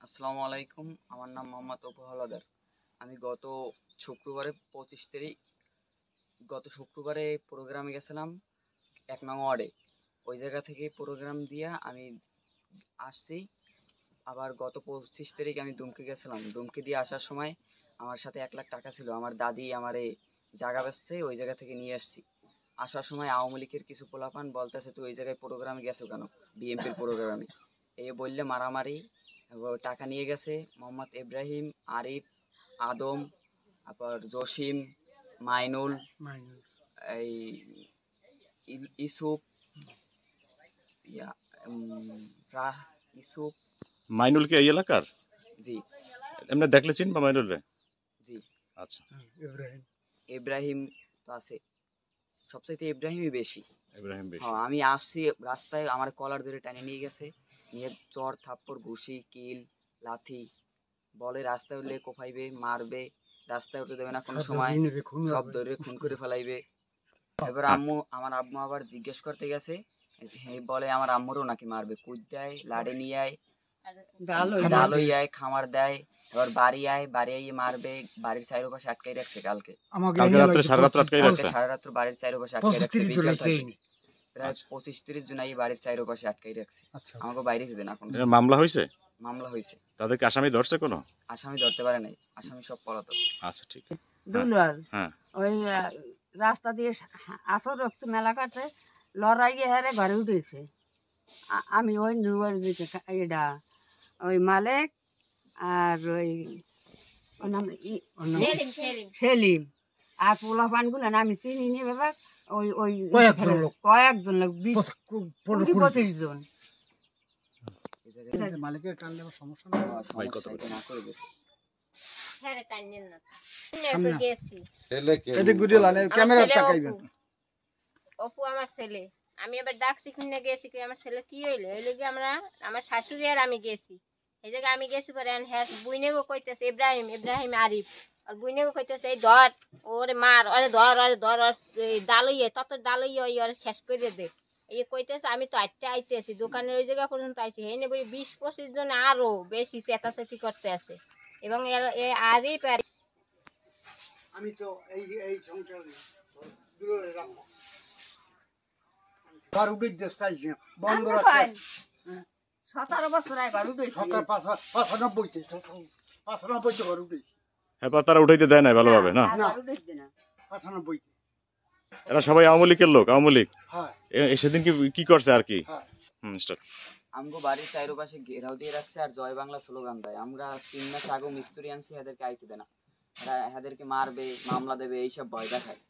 আসসালামু আলাইকুম। আমার নাম মোহাম্মদ অপু হাওলাদার। আমি গত শুক্রবারে প্রোগ্রামে গেছিলাম ১ নং ওয়ার্ডে। ওই জায়গা থেকে প্রোগ্রাম দিয়া আমি আসছি। আবার গত ২৫ তারিখ আমি দুমকি গেছিলাম। দুমকি দিয়ে আসার সময় আমার সাথে ১ লাখ টাকা ছিল। আমার দাদি আমারে জায়গা বেচছে, ওই জায়গা থেকে নিয়ে আসছি। আসার সময় আওয়ামী লীগের কিছু পোলাপান বলতেছে, তুই ওই জায়গায় প্রোগ্রামে গেছো কেন, বিএনপির প্রোগ্রামে। এই বললে মারামারি, টাকা নিয়ে গেছে। মোহাম্মদ ইব্রাহিম, আরিফ, আদম, তারপর জসিম, মাইনুল, এই ইসুফ, ইয়া রাহ ইসুফ। মাইনুল কি এই এলাকার? জি। এমনি দেখলে চিনবা মাইনুল রে? জি। আচ্ছা। ইব্রাহিম তো আছে, সবচাইতে ইব্রাহিমই বেশি। ইব্রাহিম বেশি। হ্যাঁ, আমি আসছি রাস্তায় আমার কলার ধরে টানে নিয়ে গেছে, নিয়ে চর থাপ্পড় ঘুষি কিল লাথি বলে রাস্তায় উঠলে কোপাইবে, মারবে, রাস্তায় উঠে দেবে না কোনো সময়, সব ধরে খুন করে ফেলাইবে। এবার আমার আম্মু আবার জিজ্ঞেস করতে গেছে, বলে আমার আম্মুরও নাকি মারবে, কুদ দেয়, লাড়ি নিয়ে আয়, ডালই আয়, খামার দেয়, এবার বাড়ি আয়, বাড়ি আইয়ে মারবে। বাড়ির চারপাশে আটকাই রাখছে কালকে রাত্রে সারা রাত আটকাই রাখছে। সারা রাত্র বাড়ির চারপাশে আটকাই রাখছে, বিকাল থেকে প্রায় 25-30 জন এই বাড়ির চারপাশে আটকাই রাখছে। আমাকে বাইরে যেতে না। কোনো মামলা হয়েছে? মামলা হয়েছে। তাদেরকে আসামি ধরছে? কোনো আসামি ধরতে পারে নাই, আসামি সব পলাতক। আচ্ছা, ঠিক আছে। দুলাল ওই রাস্তা দিয়ে আসর রক্ত মেলা কাটছে, লড়াই গিয়ে হারে ঘরে উঠেছে। আমি ওই দুয়ার দিকে এটা ওই মালিক আর ওই সেলিম আর পোলা পানগুলো আমি চিনি নি বাবা। ওই ওই কয়েকজন লোক 20-25 জন। মালিকের টানলে সমস্যা না করে গেছে। অপু আমার ছেলে, আমি এবার ডাকছি কিনে গেছি কি আমার ছেলে কি হইলে ওই লেগে আমরা আমার শাশুড়ি আর আমি গেছি। এই জায়গায় আমি গেছি পরে হ্যাঁ বুইনেগো কইতেছে ইব্রাহিম আরিফ, আর বুইনেগো কইতেছে এই ধর ওরে মার, ওরে ধর ডালইয়ে তত ডালইয়ে ওরে শেষ করে দে। এই কইতেছে আমি তো আইতেছি দোকানের ওই জায়গা পর্যন্ত আইছি। হেই নেব 20-25 জন আরো বেশি চেতাচেতি করতে আছে। এবং আরিফ আর আমি তো এই সংসার ঘর উঠে দেশটাইছি বন্ধ আছে 17 বছর আগে ঘর উঠেছি। সরকার 95 ঘর উঠেছি। এবার তারা উঠাইতে দেয় না ভালোভাবে না? 95 এরা সবাই আওয়ামী লীগের লোক। আওয়ামী লীগ সেদিন কি করছে আর কি? আমগো বাড়ির চারপাশে ঘেরাও দিয়ে রাখছে আর জয় বাংলা স্লোগান দেয়। আমরা 3 মাস আগে মিস্ত্রি আনছি, এদেরকে আইতে দেয় না, এদেরকে মারবে, মামলা দেবে, এইসব ভয় দেখায়।